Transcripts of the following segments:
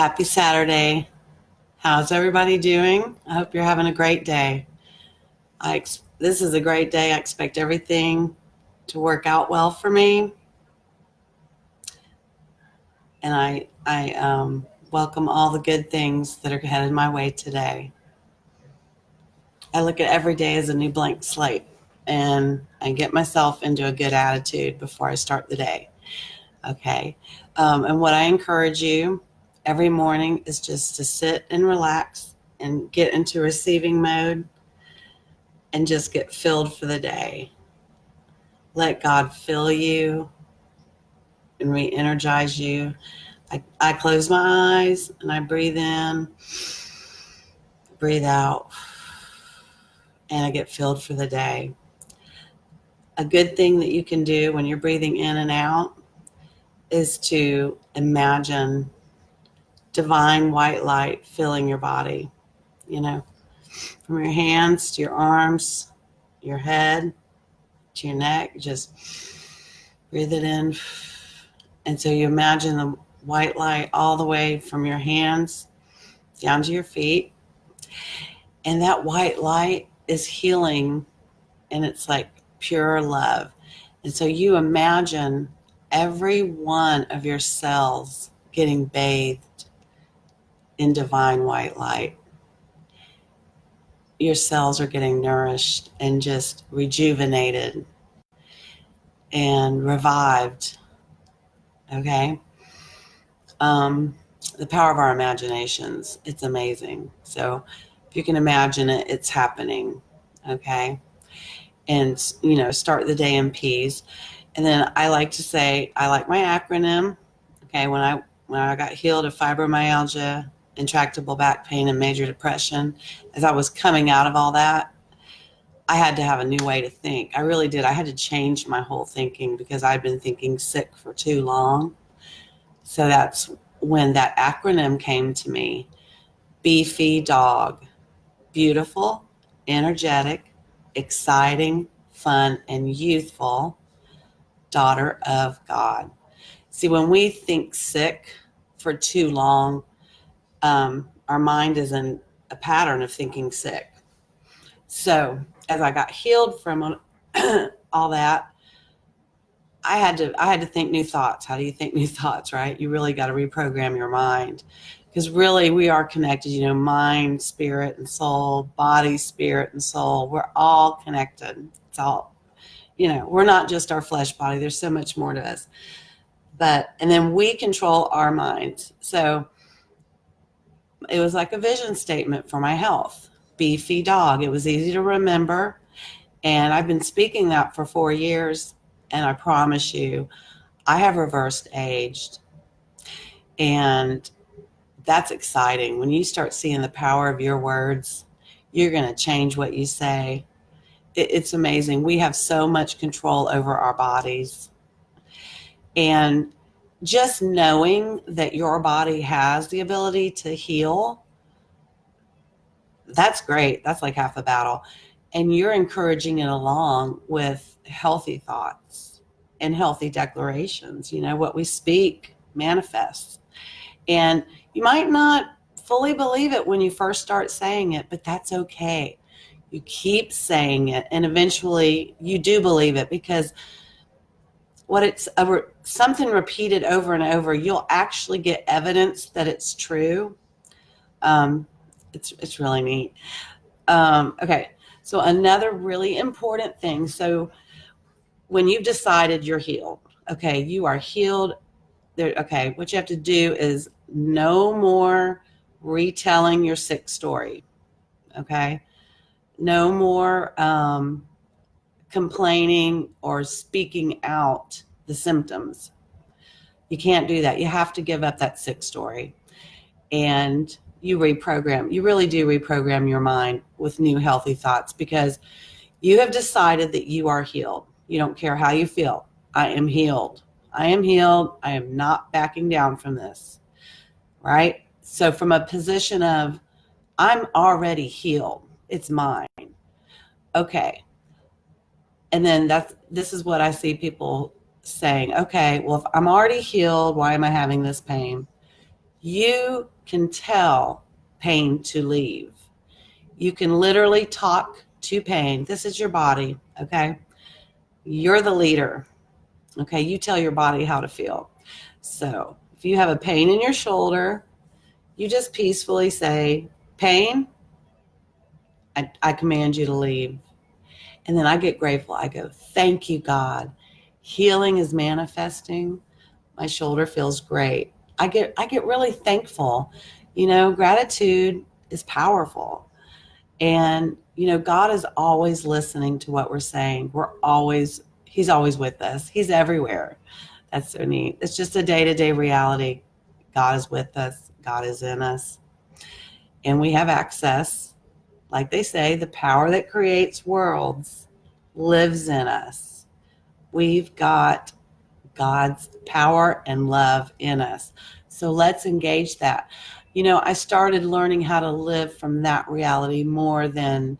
Happy Saturday. How's everybody doing? I hope you're having a great day. This is a great day. I expect everything to work out well for me, and I welcome all the good things that are headed my way today. I look at every day as a new blank slate, and I get myself into a good attitude before I start the day. Okay. And what I encourage you every morning is just to sit and relax and get into receiving mode and just get filled for the day. Let God fill you and re energize you. I close my eyes and I breathe in, breathe out, and I get filled for the day. A good thing that you can do when you're breathing in and out is to imagine divine white light filling your body, you know, from your hands to your arms, your head to your neck. Just breathe it in. And so you imagine the white light all the way from your hands down to your feet. And that white light is healing, and it's like pure love. And so you imagine every one of your cells getting bathed in divine white light. Your cells are getting nourished and just rejuvenated and revived. Okay. The power of our imaginations, it's amazing. So if you can imagine it, it's happening. Okay. And, start the day in peace. And then I like to say, I like my acronym. Okay. When I got healed of fibromyalgia, intractable back pain, and major depression, as I was coming out of all that, I had to have a new way to think. I really did. I had to change my whole thinking because I'd been thinking sick for too long. So that's when that acronym came to me. Beefy dog. Beautiful, energetic, exciting, fun, and youthful daughter of God. See, when we think sick for too long, our mind is in a pattern of thinking sick. So as I got healed from all that, I had to think new thoughts. How do you think new thoughts, right? You really got to reprogram your mind, because really we are connected, mind, spirit, and soul, body, spirit, and soul. We're all connected. It's all, we're not just our flesh body. There's so much more to us. And then we control our minds. So it was like a vision statement for my health. Beefy dog. It was easy to remember. And I've been speaking that for 4 years. And I promise you, I have reversed aged. And that's exciting. When you start seeing the power of your words, you're going to change what you say. It's amazing. We have so much control over our bodies. And just knowing that your body has the ability to heal, that's great. That's like half the battle. And you're encouraging it along with healthy thoughts and healthy declarations. What we speak manifests. And you might not fully believe it when you first start saying it, but that's okay. You keep saying it, and eventually you do believe it, because something repeated over and over, you'll actually get evidence that it's true. It's really neat. Okay, so another really important thing. So when you've decided you're healed, okay, you are healed. Okay, what you have to do is no more retelling your sick story. Okay, no more complaining or speaking out the symptoms. You can't do that. You have to give up that sick story. And you really do reprogram your mind with new healthy thoughts, because you have decided that you are healed. You don't care how you feel. I am healed. I am healed. I am not backing down from this, right? So from a position of, I'm already healed. It's mine. Okay. And then this is what I see people saying. Okay, well, if I'm already healed, why am I having this pain? You can tell pain to leave. You can literally talk to pain. This is your body, okay? You're the leader, okay? You tell your body how to feel. So if you have a pain in your shoulder, you just peacefully say, pain, I command you to leave. And then I get grateful. I go, thank you, God. Healing is manifesting. My shoulder feels great. I get really thankful. Gratitude is powerful. And, God is always listening to what we're saying. He's always with us. He's everywhere. That's so neat. It's just a day-to-day reality. God is with us. God is in us. And we have access. Like they say, the power that creates worlds lives in us. We've got God's power and love in us. So let's engage that. I started learning how to live from that reality more than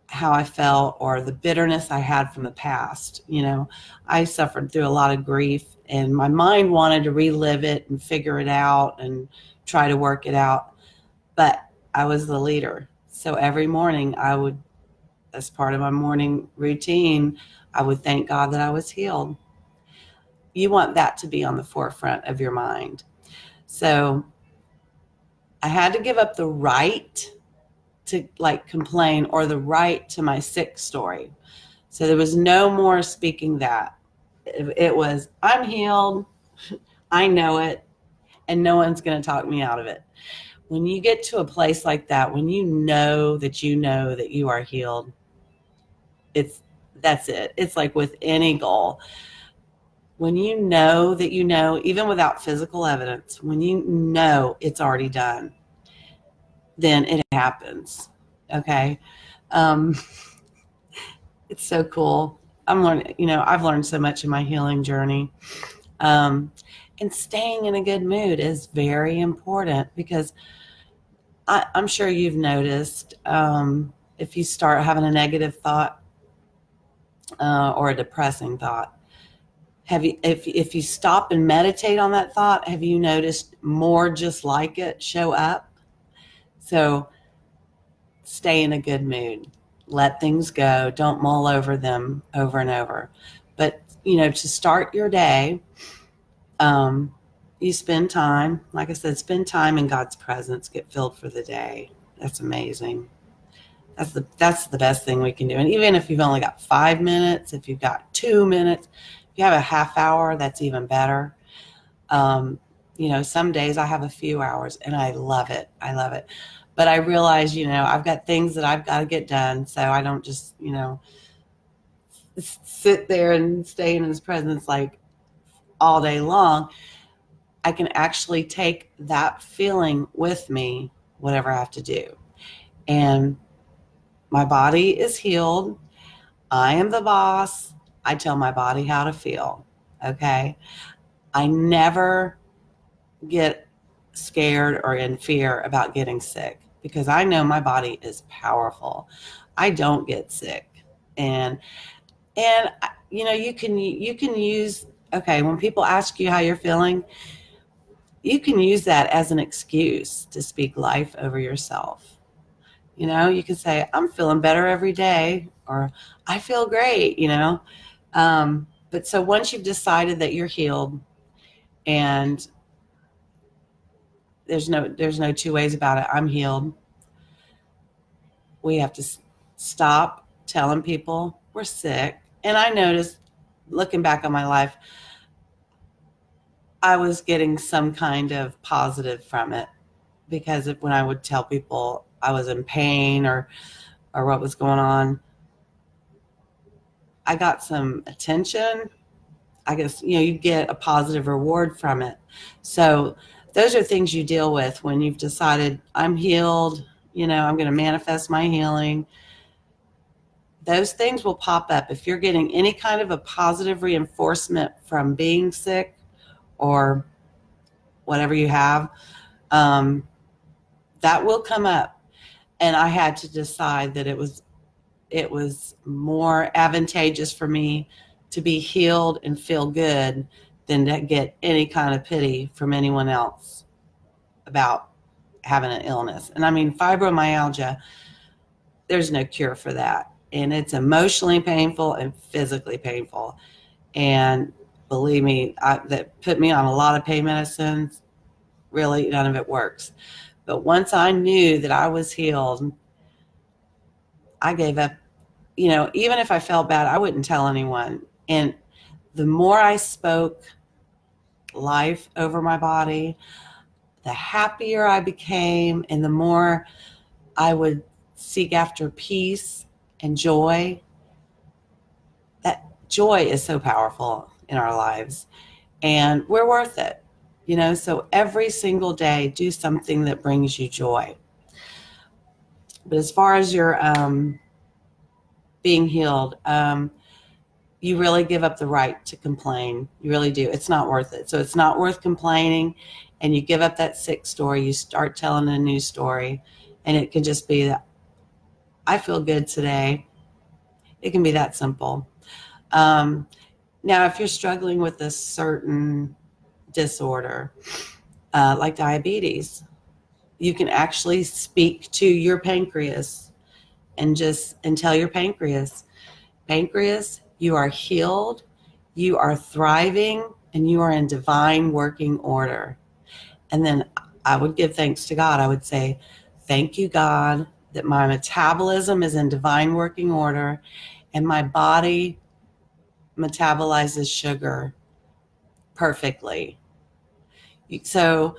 how I felt or the bitterness I had from the past. I suffered through a lot of grief, and my mind wanted to relive it and figure it out and try to work it out. But I was the leader. So every morning as part of my morning routine, I would thank God that I was healed. You want that to be on the forefront of your mind. So I had to give up the right to complain or the right to my sick story. So there was no more speaking that. It was, I'm healed, I know it, and no one's going to talk me out of it. When you get to a place like that, when you know that you are healed, that's it. It's like with any goal. When you know that even without physical evidence, when you know it's already done, then it happens. Okay. Um, it's so cool. I've learned so much in my healing journey. And staying in a good mood is very important because I'm sure you've noticed if you start having a negative thought or a depressing thought, if you stop and meditate on that thought, have you noticed more just like it show up? So stay in a good mood. Let things go. Don't mull over them over and over. But, to start your day, you spend time, like I said, spend time in God's presence, get filled for the day. That's amazing. That's the best thing we can do. And even if you've only got 5 minutes, if you've got 2 minutes, if you have a half hour, that's even better. Some days I have a few hours and I love it. I love it. But I realize, I've got things that I've got to get done. So I don't just, sit there and stay in his presence like all day long. I can actually take that feeling with me, whatever I have to do. And my body is healed. I am the boss. I tell my body how to feel. Okay. I never get scared or in fear about getting sick because I know my body is powerful. I don't get sick. And you can use, okay, when people ask you how you're feeling, you can use that as an excuse to speak life over yourself. You can say, I'm feeling better every day, or I feel great, but so once you've decided that you're healed, and there's no two ways about it, I'm healed, we have to stop telling people we're sick. And I noticed, looking back on my life, I was getting some kind of positive from it, because when I would tell people I was in pain or what was going on, I got some attention. I guess, you get a positive reward from it. So those are things you deal with when you've decided I'm healed, I'm going to manifest my healing. Those things will pop up. If you're getting any kind of a positive reinforcement from being sick or whatever you have, that will come up. And I had to decide that it was more advantageous for me to be healed and feel good than to get any kind of pity from anyone else about having an illness. And I mean, fibromyalgia, there's no cure for that. And it's emotionally painful and physically painful. And believe me, that put me on a lot of pain medicines. Really, none of it works. But once I knew that I was healed, I gave up. Even if I felt bad, I wouldn't tell anyone. And the more I spoke life over my body, the happier I became, and the more I would seek after peace and joy. That joy is so powerful in our lives, and we're worth it. So every single day, do something that brings you joy. But as far as your being healed, you really give up the right to complain. You really do. It's not worth it. So it's not worth complaining, and you give up that sick story. You start telling a new story, and it can just be that I feel good today. It can be that simple. Now, if you're struggling with a certain disorder, like diabetes, you can actually speak to your pancreas and tell your pancreas, you are healed, you are thriving, and you are in divine working order. And then I would give thanks to God. I would say, thank you, God, that my metabolism is in divine working order and my body metabolizes sugar perfectly. So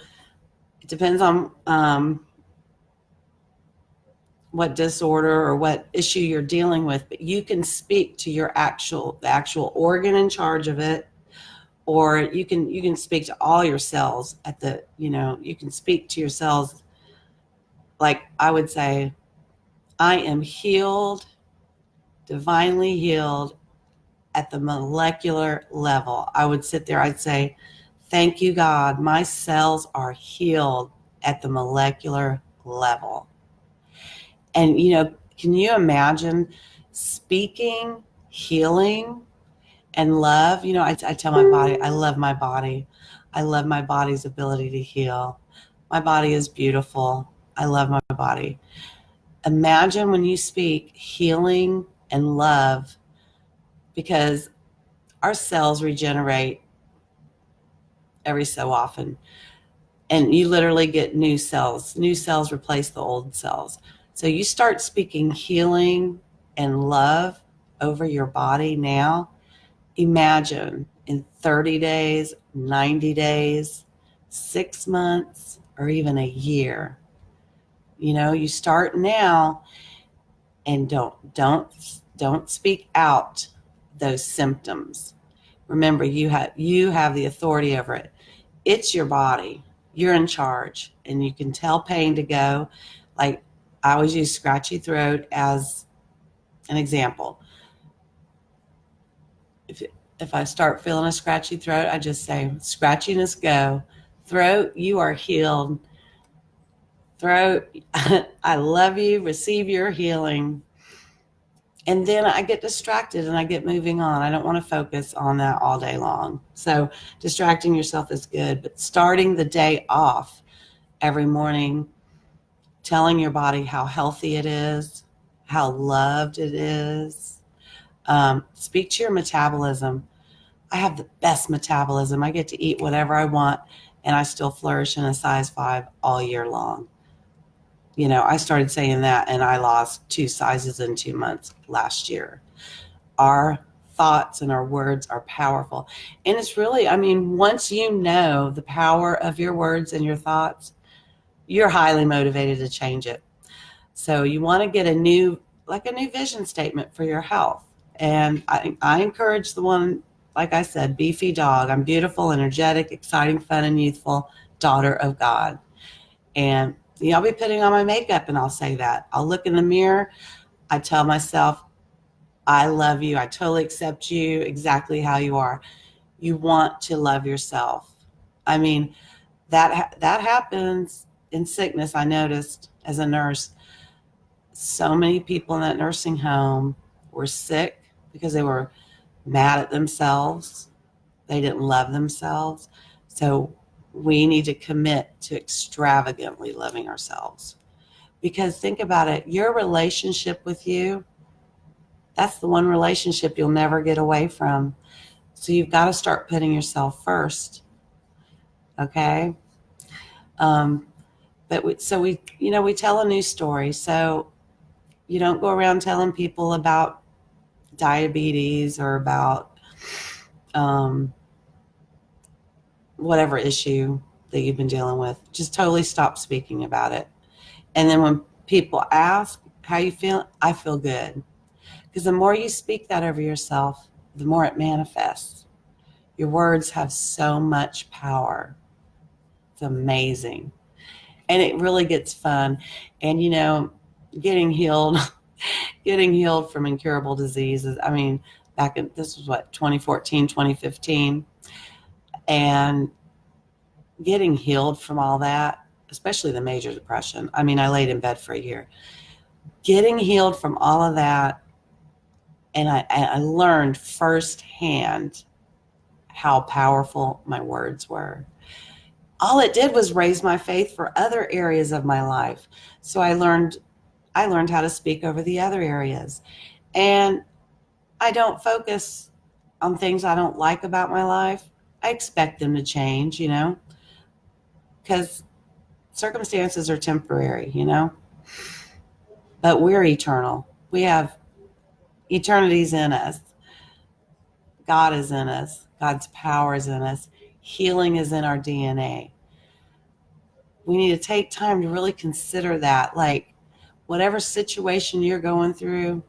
it depends on what disorder or what issue you're dealing with, but you can speak to the actual organ in charge of it, or you can speak to all your cells you can speak to your cells. Like I would say, I am healed, divinely healed at the molecular level. I would sit there, I'd say, thank you, God, my cells are healed at the molecular level. And, can you imagine speaking healing and love? I tell my body, I love my body. I love my body's ability to heal. My body is beautiful. I love my body. Imagine when you speak healing and love, because our cells regenerate every so often. And you literally get new cells. New cells replace the old cells. So you start speaking healing and love over your body now. Imagine in 30 days, 90 days, 6 months, or even a year. You start now, and don't speak out those symptoms. Remember, you have the authority over it. It's your body. You're in charge, and you can tell pain to go. Like I always use scratchy throat as an example. If I start feeling a scratchy throat, I just say, scratchiness go. Throat, you are healed. Throat, I love you. Receive your healing. And then I get distracted and I get moving on. I don't want to focus on that all day long. So distracting yourself is good, but starting the day off every morning, telling your body how healthy it is, how loved it is. Speak to your metabolism. I have the best metabolism. I get to eat whatever I want, and I still flourish in a size 5 all year long. I started saying that, and I lost 2 sizes in 2 months last year. Our thoughts and our words are powerful. And it's really, once you know the power of your words and your thoughts, you're highly motivated to change it. So you want to get a new vision statement for your health. And I encourage the one, like I said, beefy dog. I'm beautiful, energetic, exciting, fun, and youthful daughter of God. And I'll be putting on my makeup and I'll say that. I'll look in the mirror. I tell myself, I love you. I totally accept you exactly how you are. You want to love yourself. That happens in sickness. I noticed as a nurse, so many people in that nursing home were sick because they were mad at themselves. They didn't love themselves. So we need to commit to extravagantly loving ourselves. Because think about it, your relationship with you, that's the one relationship you'll never get away from. So you've got to start putting yourself first. Okay. Um, we tell a new story. So you don't go around telling people about diabetes or about um, whatever issue that you've been dealing with. Just totally stop speaking about it. And then when people ask how you feel, I feel good. Because the more you speak that over yourself, the more it manifests. Your words have so much power. It's amazing. And it really gets fun. And getting healed, getting healed from incurable diseases. I mean, this was what, 2014, 2015. And getting healed from all that, especially the major depression. I mean, I laid in bed for a year. Getting healed from all of that, and I learned firsthand how powerful my words were. All it did was raise my faith for other areas of my life. So I learned how to speak over the other areas. And I don't focus on things I don't like about my life. I expect them to change, because circumstances are temporary, but we're eternal. We have eternities in us. God is in us. God's power is in us. Healing is in our DNA. We need to take time to really consider that. Like, whatever situation you're going through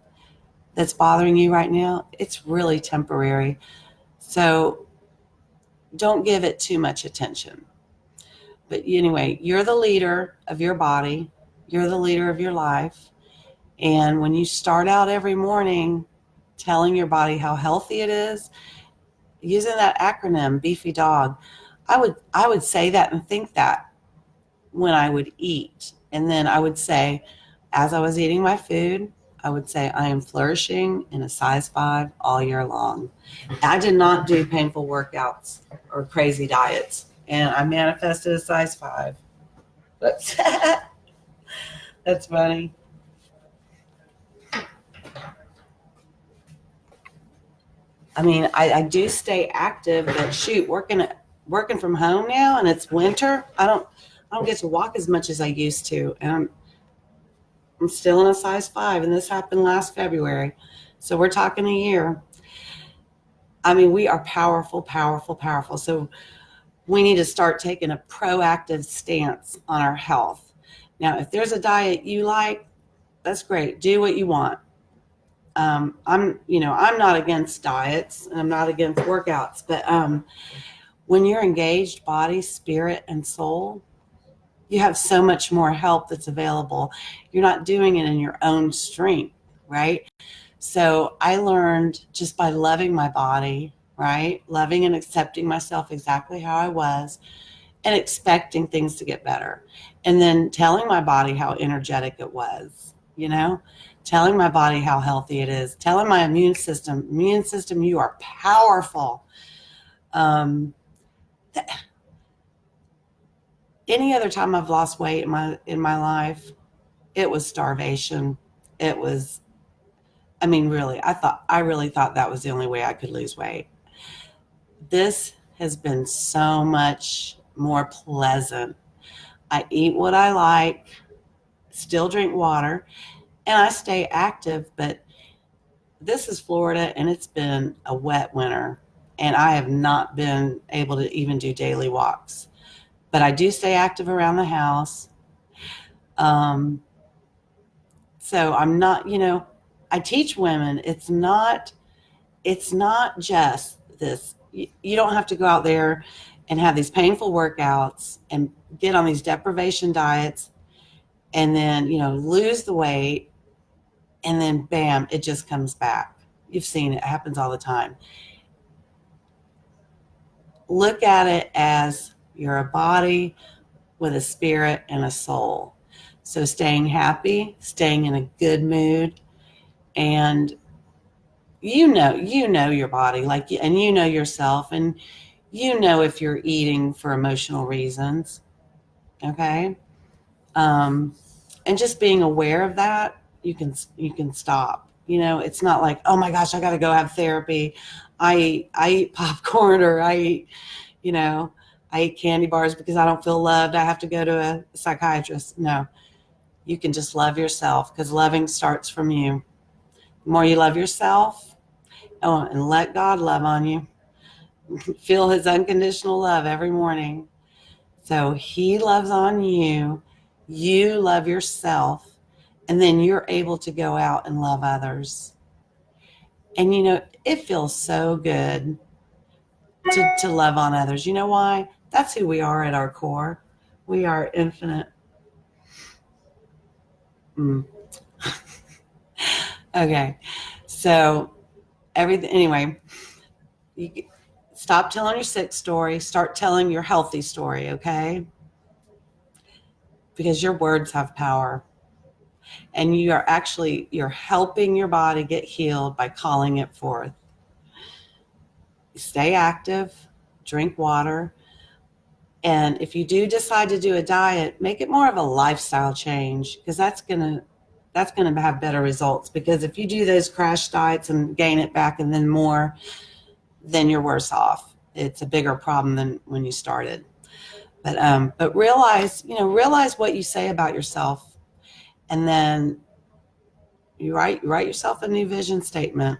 that's bothering you right now, it's really temporary. So don't give it too much attention. But anyway, you're the leader of your body. You're the leader of your life. And when you start out every morning telling your body how healthy it is, using that acronym, Beefy Dog, I would say that and think that when I would eat. And then I would say, as I was eating my food, I would say, I am flourishing in a size 5 all year long. I did not do painful workouts or crazy diets, and I manifested a size 5. That's, that's funny. I mean, I do stay active, but shoot, working from home now, and it's winter. I don't get to walk as much as I used to, and I'm still in a size 5, and this happened last February, so we're talking a year. I mean, we are powerful, powerful, powerful. So we need to start taking a proactive stance on our health. Now, if there's a diet you like, that's great. Do what you want. I'm not against diets and I'm not against workouts, but when you're engaged, body, spirit, and soul, you have so much more help that's available. You're not doing it in your own strength, right? So I learned just by loving my body, right? Loving and accepting myself exactly how I was and expecting things to get better. And then telling my body how energetic it was, telling my body how healthy it is, telling my immune system, you are powerful. Any other time I've lost weight in my life, it was starvation. It was, really, I really thought that was the only way I could lose weight. This has been so much more pleasant. I eat what I like, still drink water, and I stay active, but this is Florida and it's been a wet winter and I have not been able to even do daily walks, but I do stay active around the house. So I'm not, I teach women, it's not just this. You don't have to go out there and have these painful workouts and get on these deprivation diets and then, lose the weight and then bam, it just comes back. You've seen it. It happens all the time. Look at it as you're a body with a spirit and a soul. So staying happy, staying in a good mood, and you know your body, like, and you know yourself, and you know if you're eating for emotional reasons. Okay. um, and just being aware of that, you can stop. It's not like, oh my gosh, I got to go have therapy. I eat popcorn, or you know I eat candy bars because I don't feel loved, I have to go to a psychiatrist. No, you can just love yourself, because loving starts from you. The more you love yourself, oh, and let God love on you, feel his unconditional love every morning. So he loves on you, you love yourself, and then you're able to go out and love others. And it feels so good to love on others. You know why? That's who we are at our core. We are infinite. Mm. Okay. So everything, anyway, you stop telling your sick story, start telling your healthy story, okay? Because your words have power. And you're helping your body get healed by calling it forth. Stay active, drink water, and if you do decide to do a diet, make it more of a lifestyle change, because that's gonna have better results. Because if you do those crash diets and gain it back and then more, then you're worse off. It's a bigger problem than when you started. But realize what you say about yourself, and then you write yourself a new vision statement.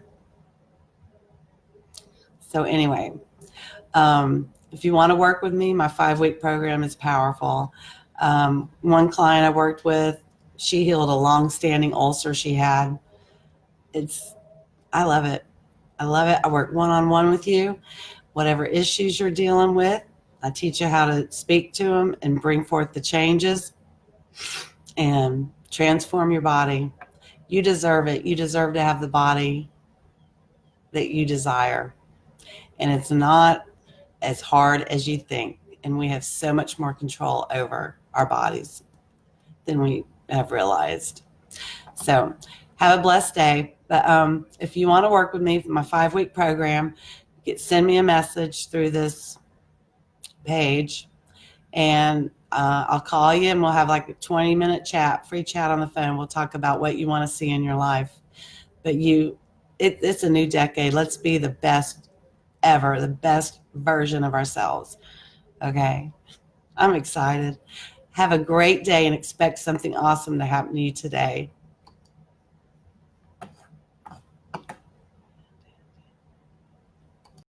So anyway, if you want to work with me, my 5-week program is powerful. One client I worked with, she healed a long-standing ulcer she had. It's I love it. I love it. I work one-on-one with you. Whatever issues you're dealing with, I teach you how to speak to them and bring forth the changes and transform your body. You deserve it. You deserve to have the body that you desire. And it's not as hard as you think. And we have so much more control over our bodies than we have realized. So have a blessed day. But if you want to work with me for my 5-week program, send me a message through this page, and I'll call you, and we'll have like a 20-minute chat, free chat on the phone. We'll talk about what you want to see in your life. But it's a new decade. Let's be the best ever, the best version of ourselves. Okay. I'm excited. Have a great day and expect something awesome to happen to you today.